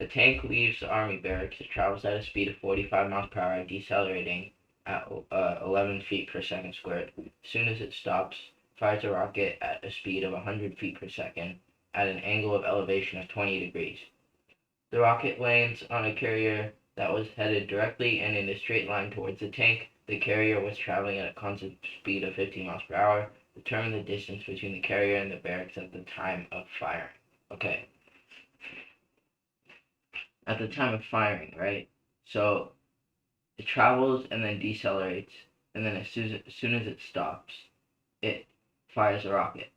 tank leaves the Army barracks, it travels at a speed of 45 miles per hour, decelerating at 11 feet per second squared. As soon as it stops, fires a rocket at a speed of 100 feet per second at an angle of elevation of 20 degrees. The rocket lands on a carrier that was headed directly and in a straight line towards the tank. The carrier was traveling at a constant speed of 15 miles per hour. Determine the distance between the carrier and the barracks at the time of firing. Okay. At the time of firing, right? So it travels and then decelerates, and then as soon as it stops, it fires a rocket.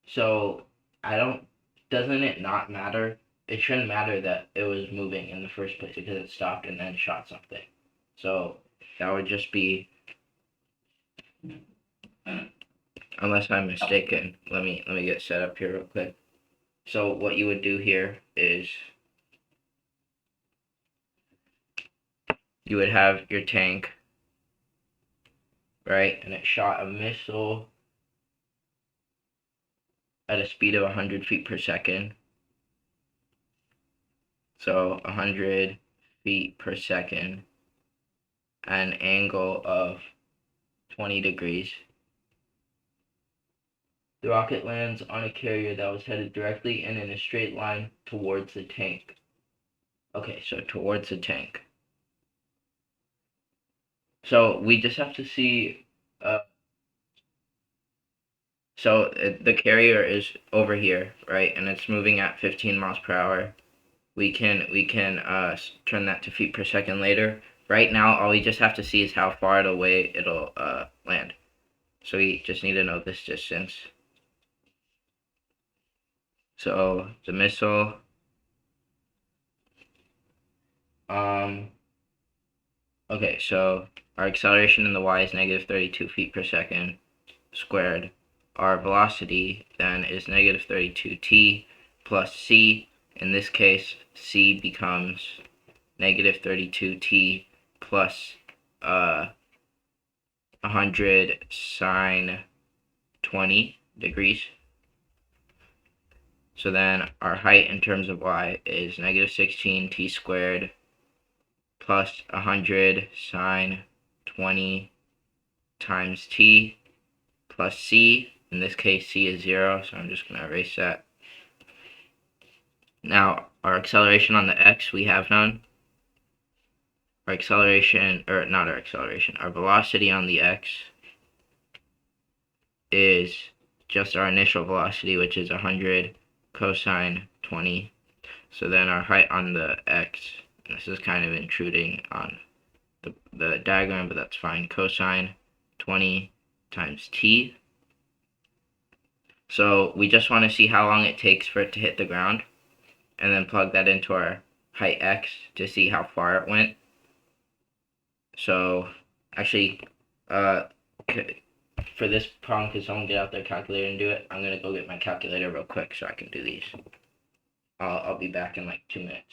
So doesn't it not matter? It shouldn't matter that it was moving in the first place because it stopped and then shot something. So that would just be, unless I'm mistaken, let me get set up here real quick. So what you would do here is you would have your tank, right? And it shot a missile at a speed of 100 feet per second. So 100 feet per second at an angle of 20 degrees. The rocket lands on a carrier that was headed directly and in a straight line towards the tank. Okay, so towards the tank. So we just have to see, so the carrier is over here, right? And it's moving at 15 miles per hour. We can turn that to feet per second later. Right now, all we just have to see is how far away it'll land. So we just need to know this distance. So the missile, okay, so our acceleration in the y is negative 32 feet per second squared. Our velocity then is negative 32t plus c. In this case, c becomes negative 32t plus 100 sine 20 degrees. So then our height in terms of y is negative 16t squared plus 100 sine 20 times t plus c. In this case, c is 0, so I'm just going to erase that. Now, our acceleration on the x, we have none. Our acceleration, or not our acceleration, our velocity on the x is just our initial velocity, which is 100 cosine 20. So then our height on the x, this is kind of intruding on the diagram, but that's fine, cosine 20 times t. So we just want to see how long it takes for it to hit the ground, and then plug that into our height x to see how far it went. So actually, for this problem, could someone get out their calculator and do it? I'm going to go get my calculator real quick so I can do these. I'll be back in like 2 minutes.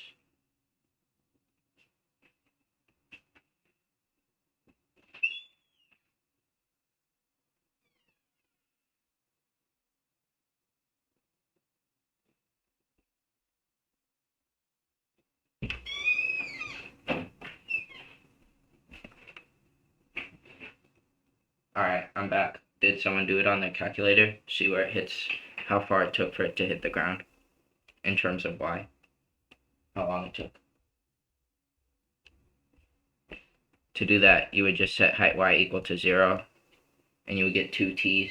Alright, I'm back. Did someone do it on their calculator? See where it hits, how far it took for it to hit the ground in terms of y? How long it took? To do that, you would just set height y equal to 0, and you would get 2 t's.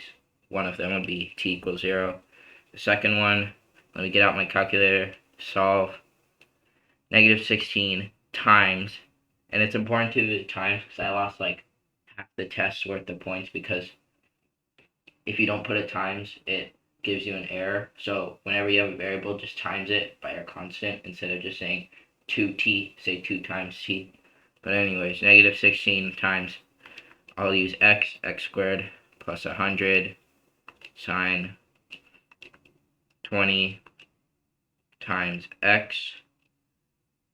One of them would be t equals 0. The second one, let me get out my calculator, solve, negative 16 times, and it's important to do the times because I lost like half the test's worth of points, because if you don't put it times, it gives you an error. So whenever you have a variable, just times it by a constant instead of just saying 2t, say 2 times t. But anyways, negative 16 times, I'll use x squared plus 100 sine 20 times x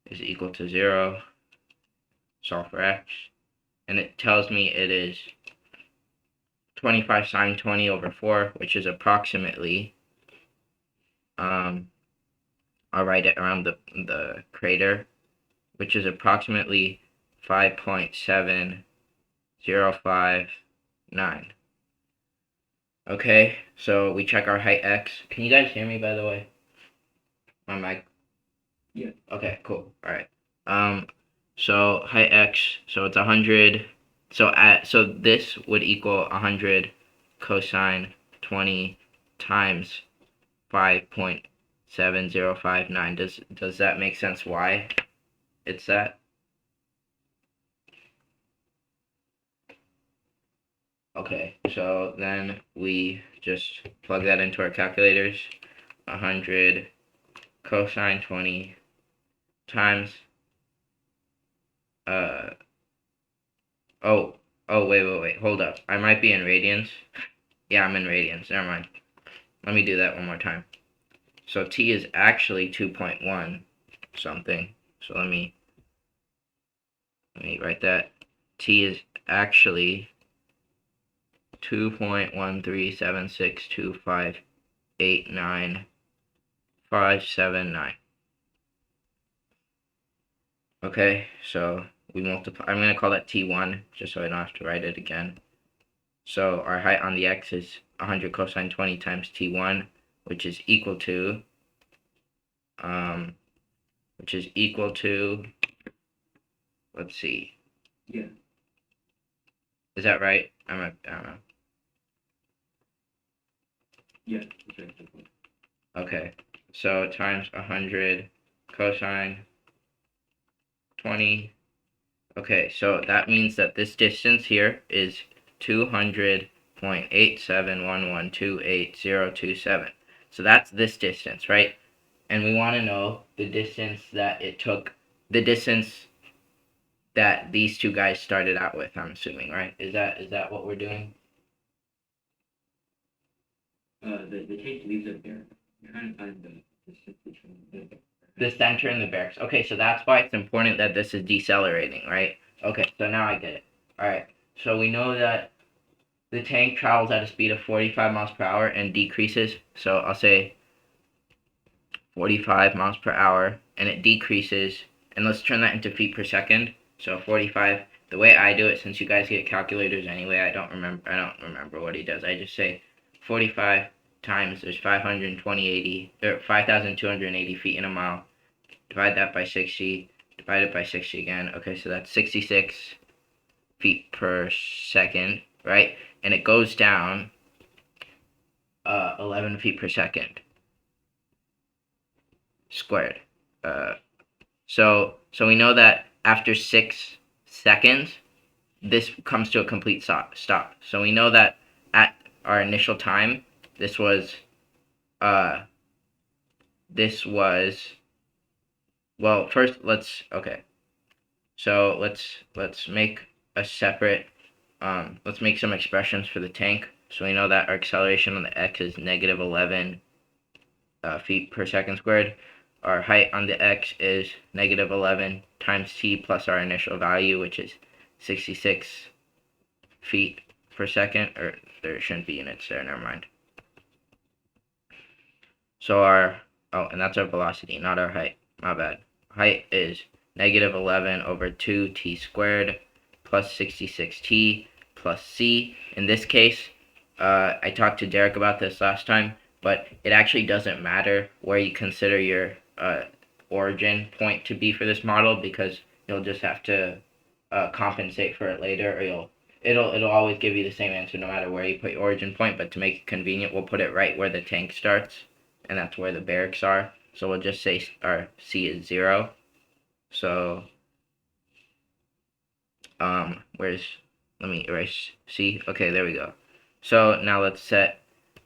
is equal to 0. Solve for x. And it tells me it is 25 sine 20 over 4, which is approximately I'll write it around the crater, which is approximately 5.7059. Okay, so we check our height x. Can you guys hear me, by the way? My mic? Yeah. Okay, cool. All right. So height x, so it's 100. So this would equal 100 cosine 20 times 5.7059. Does that make sense why it's that? Okay, so then we just plug that into our calculators. 100 cosine 20 times uh oh wait, hold up. I might be in radians. Yeah, I'm in radians. Never mind. Let me do that one more time. So t is actually 2.1 something. So let me write that. T is actually 2.13762589579. Okay, so we multiply. I'm going to call that T1 just so I don't have to write it again. So our height on the x is 100 cosine 20 times T1, which is equal to, let's see. Yeah. Is that right? I don't know. Yeah. Exactly. Okay, so times 100 cosine 20. Okay, so that means that this distance here is 200.871128.027. So that's this distance, right? And we want to know the distance that it took, the distance that these two guys started out with, I'm assuming, right? Is that what we're doing? The cake leaves it there. You're trying to find The center and the barracks. Okay, so that's why it's important that this is decelerating, right? Okay, so now I get it. All right, so we know that the tank travels at a speed of 45 miles per hour and decreases. So I'll say 45 miles per hour, and it decreases. And let's turn that into feet per second. So 45. The way I do it, since you guys get calculators anyway, I don't remember what he does. I just say 45 times there's 520 or 5,280 feet in a mile. Divide that by 60. Divide it by 60 again. Okay, so that's 66 feet per second, right? And it goes down 11 feet per second squared. So we know that after 6 seconds, this comes to a complete stop. So we know that at our initial time, this was uh this was well. First, okay. So let's make a separate let's make some expressions for the tank. So we know that our acceleration on the x is negative 11 feet per second squared. Our height on the x is negative 11 times t plus our initial value, which is 66 feet per second. Or there shouldn't be units there, never mind. So and that's our velocity, not our height. My bad. Height is negative 11 over 2t squared plus 66t plus c. In this case, I talked to Derek about this last time, but it actually doesn't matter where you consider your origin point to be for this model, because you'll just have to compensate for it later, or it'll always give you the same answer no matter where you put your origin point. But to make it convenient, we'll put it right where the tank starts, and that's where the barracks are. So we'll just say our c is 0. So let me erase c. Okay, there we go. So now let's set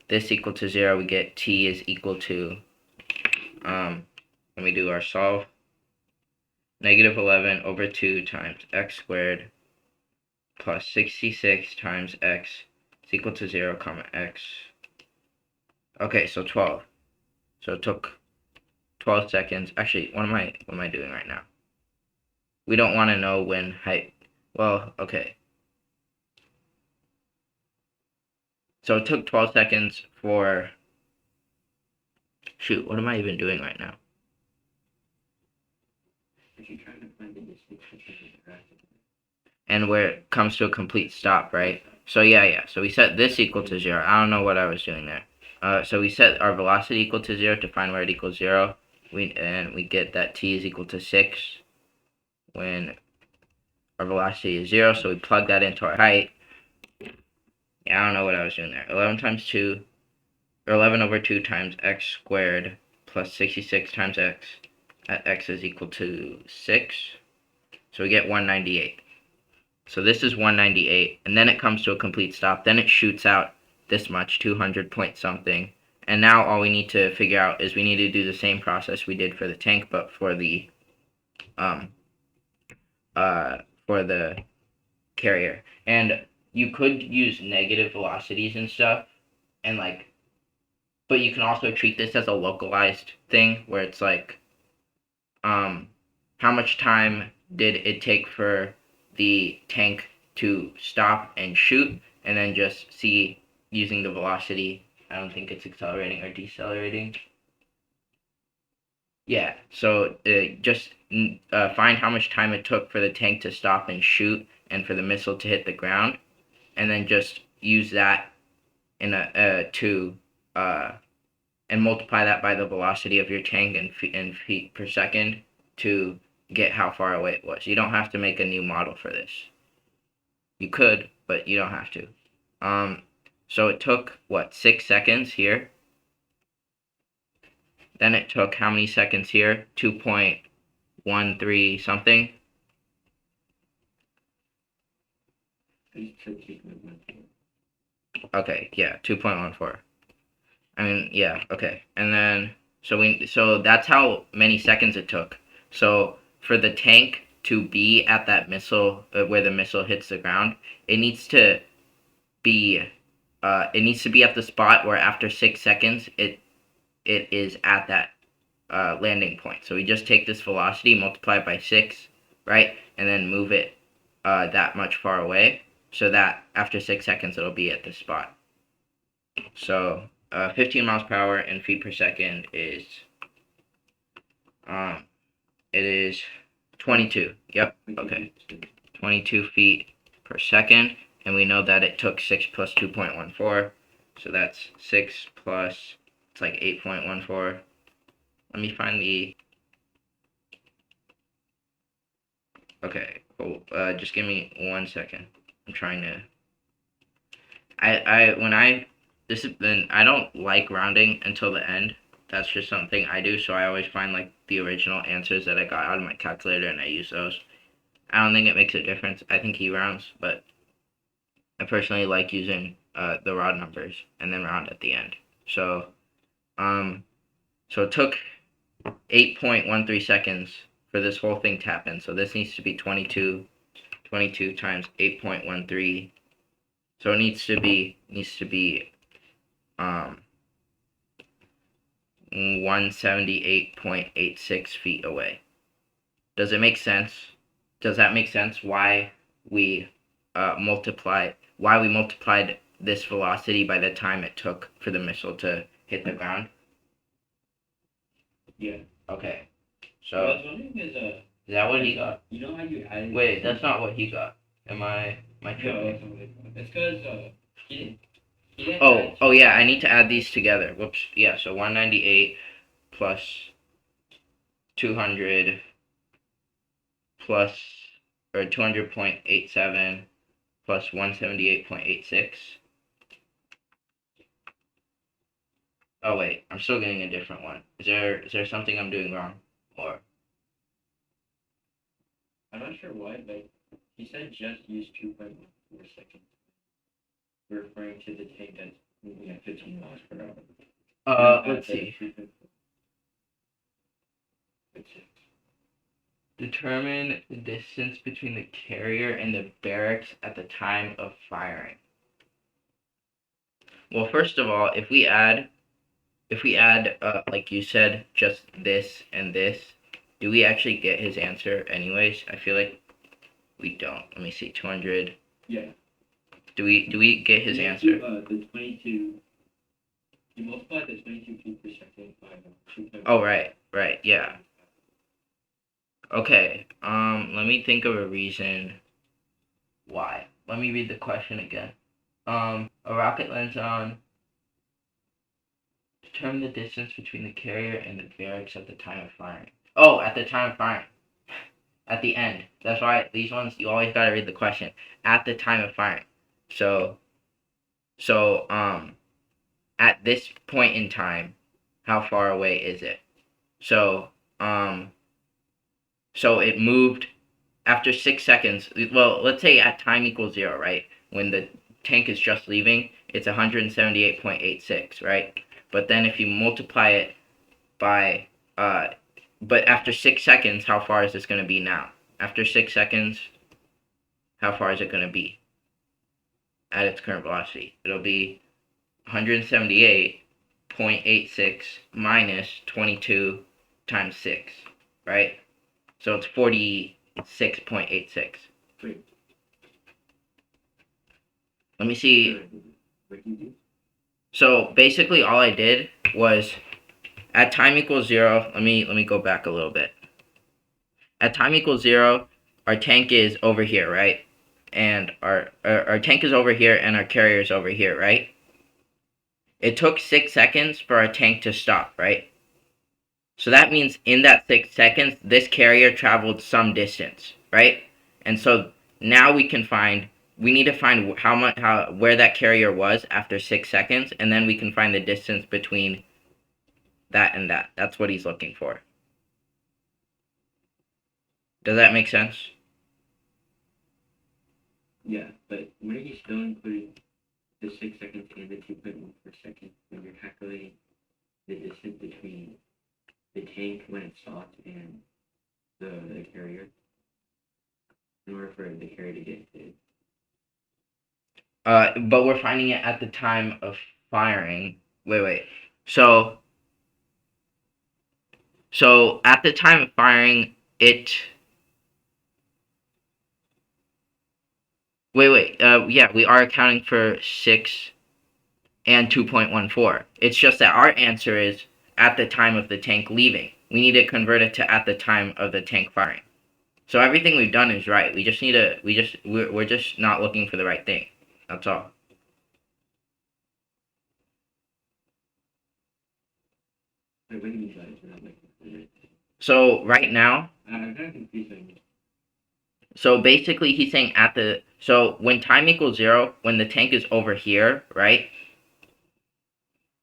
this equal to 0. We get t is equal to let me do our solve. Negative 11 over 2 times x squared plus 66 times x is equal to 0 comma x. Okay, so 12. So it took 12 seconds. Actually, what am I doing right now? We don't want to know when height. Well, okay. So it took 12 seconds for. Shoot, what am I even doing right now? If you're trying to find the distance between the graph. And where it comes to a complete stop, right? So yeah. So we set this equal to 0. I don't know what I was doing there. So we set our velocity equal to 0 to find where it equals 0. We get that t is equal to 6 when our velocity is 0. So we plug that into our height. Yeah, I don't know what I was doing there. 11 times 2, or 11 over 2 times x squared plus 66 times x at x is equal to 6. So we get 198. So this is 198, and then it comes to a complete stop. Then it shoots out this much, 200 point something. And now all we need to figure out is we need to do the same process we did for the tank, but for the carrier. And you could use negative velocities and stuff, and like, but you can also treat this as a localized thing where it's like, how much time did it take for the tank to stop and shoot, and then just see using the velocity. I don't think it's accelerating or decelerating. Yeah, so just find how much time it took for the tank to stop and shoot and for the missile to hit the ground, and then just use that in and multiply that by the velocity of your tank in feet per second to get how far away it was. You don't have to make a new model for this. You could, but you don't have to. So it took, what, 6 seconds here? Then it took how many seconds here? 2.13 something? Okay, yeah, 2.14. I mean, yeah, okay. And then, so that's how many seconds it took. So for the tank to be at that missile, where the missile hits the ground, it needs to be, at the spot where after 6 seconds, it is at that landing point. So we just take this velocity, multiply it by 6, right? And then move it that much far away so that after 6 seconds, it'll be at the spot. So 15 miles per hour in feet per second is, it is 22. Yep, okay. 22 feet per second. And we know that it took 6 plus 2.14. So that's 6 plus, it's like 8.14. Let me find the, okay, cool. Just give me 1 second. I'm trying to, I don't like rounding until the end. That's just something I do, so I always find like the original answers that I got out of my calculator and I use those. I don't think it makes a difference. I think he rounds, but I personally like using the raw numbers and then round at the end. So it took 8.13 seconds for this whole thing to happen. So this needs to be 22 times 8.13. So it needs to be 178.86 feet away. Does it make sense? Does that make sense why we multiplied this velocity by the time it took for the missile to hit the ground? Yeah. Okay. So I was wondering is that what he got? You know how you added? Wait, that's not what he got. Am I tripping? No, it's because he didn't Oh yeah, I need to add these together. Whoops. Yeah, so 198 plus 200 plus, or 200.87 plus 178.86. Oh wait, I'm still getting a different one. Is there something I'm doing wrong? Or I'm not sure why, but he said just use 2.14 seconds, referring to the tank that's moving at 15 miles per hour. let's see. Determine the distance between the carrier and the barracks at the time of firing. Well, first of all, if we add, like you said, just this and this, do we actually get his answer anyways? I feel like we don't. Let me see, 200. Yeah. Do we get his answer? The 22. You multiply the 22 feet per second by 2. Oh, right, yeah. Okay, let me think of a reason why. Let me read the question again. A rocket lands on. Determine the distance between the carrier and the barracks at the time of firing. Oh, at the time of firing. At the end. That's why these ones you always gotta read the question. At the time of firing. So at this point in time, how far away is it? So um so it moved after 6 seconds. Well, let's say at time equals 0, right? When the tank is just leaving, it's 178.86, right? But then if you multiply it by but after 6 seconds, how far is this going to be now? After 6 seconds, how far is it going to be at its current velocity? It'll be 178.86 minus 22 times 6, right? So it's 46.86. Wait. Let me see. What do you do? So basically all I did was at time equals 0, let me go back a little bit. At time equals 0, our tank is over here, right? And our tank is over here and our carrier is over here, right? It took 6 seconds for our tank to stop, right? So that means in that 6 seconds, this carrier traveled some distance, right? And so now we need to find where that carrier was after 6 seconds, and then we can find the distance between that and that. That's what he's looking for. Does that make sense? Yeah, but wouldn't you still include the 6 seconds and the 2.1 per second when you're calculating the distance between the tank when it stopped and the carrier in order for the carrier to get hit? But we're finding it at the time of firing. Wait. So at the time of firing, it. Yeah, we are accounting for 6 and 2.14. It's just that our answer is at the time of the tank leaving. We need to convert it to at the time of the tank firing. So everything we've done is right. We're just not looking for the right thing. That's all. Like, what do you mean by it? Not like So right now, I'm kind of confused. so basically he's saying when time equals 0, when the tank is over here, right?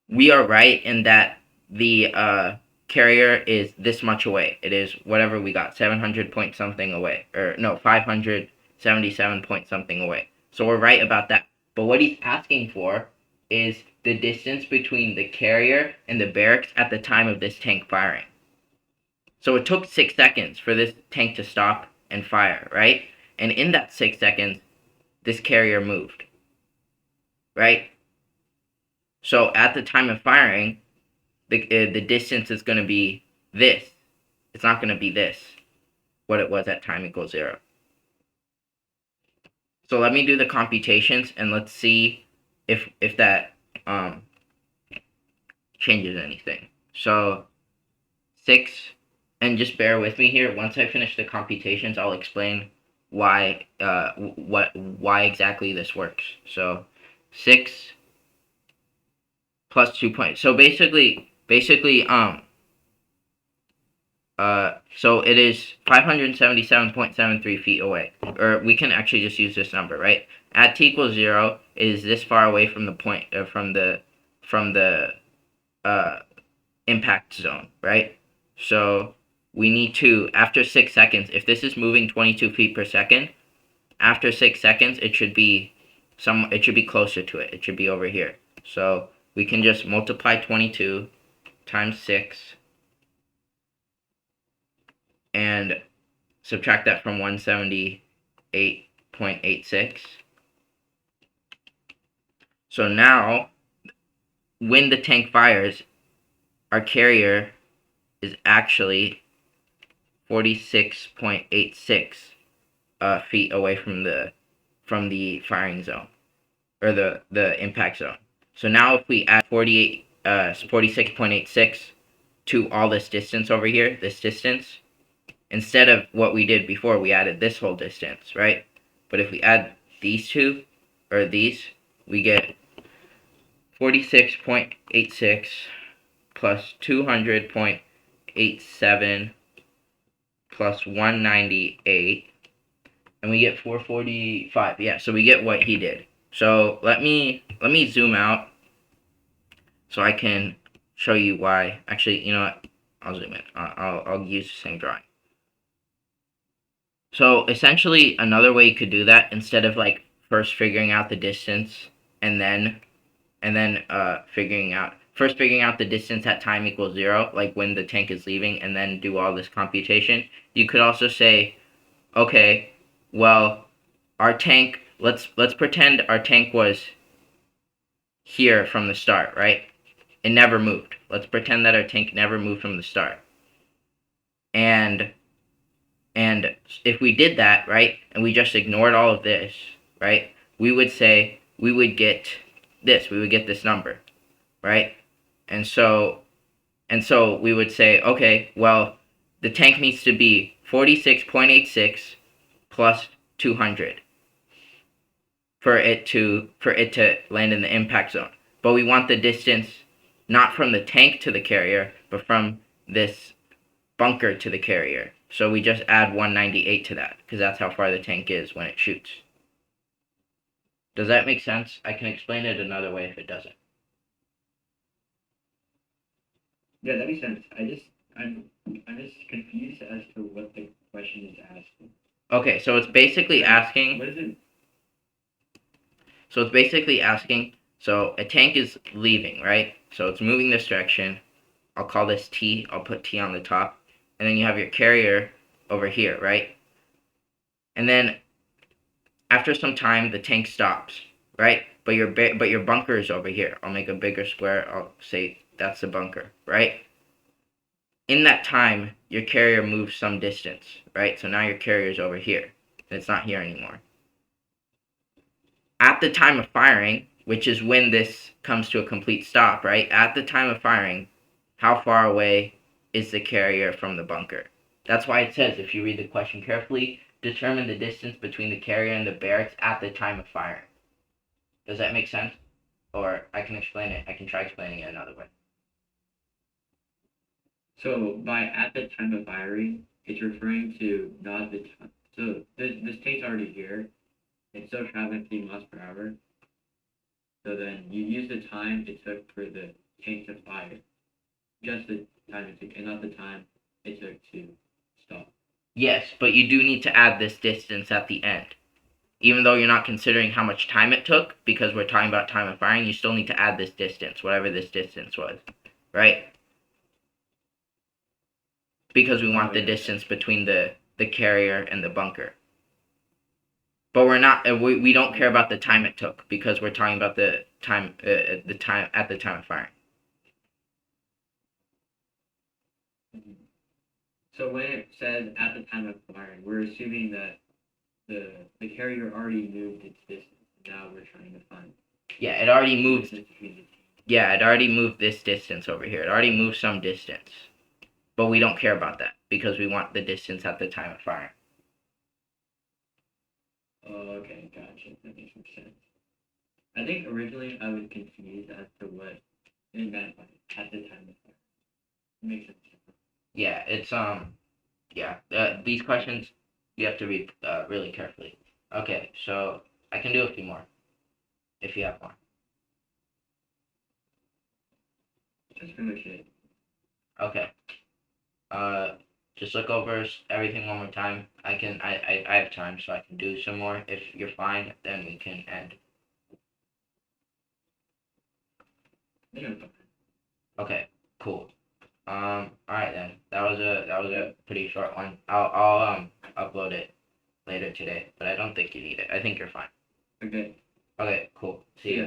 We are right in that the carrier is this much away. It is whatever we got, 700 point something away, or no, 577 point something away. So we're right about that. But what he's asking for is the distance between the carrier and the barracks at the time of this tank firing. So it took 6 seconds for this tank to stop and fire, right? And in that 6 seconds, this carrier moved, right? So at the time of firing, the distance is going to be this. It's not going to be this, what it was at time equals 0. So let me do the computations and let's see if that changes anything. So 6, and just bear with me here. Once I finish the computations, I'll explain why exactly this works. So 6 plus 2 points. So basically so it is 577.73 feet away. Or we can actually just use this number, right? At t equals 0, it is this far away from the point from the impact zone, right? So we need to, after 6 seconds, if this is moving 22 feet per second, after 6 seconds it should be closer to it. It should be over here. So we can just multiply 22 times 6 and subtract that from 178.86. So now, when the tank fires, our carrier is actually 46.86 feet away from the firing zone, or the impact zone. So now if we add 46.86 to all this distance over here, this distance, instead of what we did before, we added this whole distance, right? But if we add these two, or these, we get 46.86 plus 200.87 plus 198, and we get 445. Yeah, so we get what he did. So let me zoom out so I can show you why. Actually, you know what? I'll zoom in. I'll use the same drawing. So essentially, another way you could do that, instead of like first figuring out the distance and then figuring out the distance at time equals 0, like when the tank is leaving, and then do all this computation, you could also say, okay, well, our tank, let's pretend our tank was here from the start, right? It never moved. Let's pretend that our tank never moved from the start. And if we did that, right, and we just ignored all of this, right, we would get this number, right? And so we would say, okay, well, the tank needs to be 46.86 plus 200 for it to land in the impact zone. But we want the distance not from the tank to the carrier, but from this bunker to the carrier. So we just add 198 to that, because that's how far the tank is when it shoots. Does that make sense? I can explain it another way if it doesn't. Yeah, that makes sense. I'm just confused as to what the question is asking. Okay, so it's basically asking. What is it? So it's basically asking. So a tank is leaving, right? So it's moving this direction. I'll call this T. I'll put T on the top, and then you have your carrier over here, right? And then after some time, the tank stops, right? But your bunker is over here. I'll make a bigger square. I'll say that's the bunker, right? In that time, your carrier moves some distance, right? So now your carrier is over here, and it's not here anymore. At the time of firing, which is when this comes to a complete stop, right? At the time of firing, how far away is the carrier from the bunker? That's why it says, if you read the question carefully, determine the distance between the carrier and the barracks at the time of firing. Does that make sense? Or I can explain it. I can try explaining it another way. So by at the time of firing, it's referring to not the time. So this tank's already here. It's still traveling 3 miles per hour. So then you use the time it took for the tank to fire. Just the time it took, and not the time it took to stop. Yes, but you do need to add this distance at the end. Even though you're not considering how much time it took, because we're talking about time of firing, you still need to add this distance, whatever this distance was, right? Because we want the distance between the carrier and the bunker. But we're not. We don't care about the time it took, because we're talking about the time at the time of firing. So when it says at the time of firing, we're assuming that the carrier already moved its distance. Now we're trying to find. Yeah, it already moved. Yeah, it already moved this distance over here. It already moved some distance, but we don't care about that because we want the distance at the time of firing. Oh, okay, gotcha. That makes sense. I think originally I was confused as to what it meant by at the time of fire. It makes sense. Yeah, it's yeah. These questions you have to read really carefully. Okay, so I can do a few more if you have one. That's pretty much it. Okay. Just look over everything one more time. I have time, so I can do some more. If you're fine, then we can end. Yeah. Okay, cool. All right then. That was a pretty short one. I'll upload it later today, but I don't think you need it. I think you're fine. Okay. Okay, cool. See ya.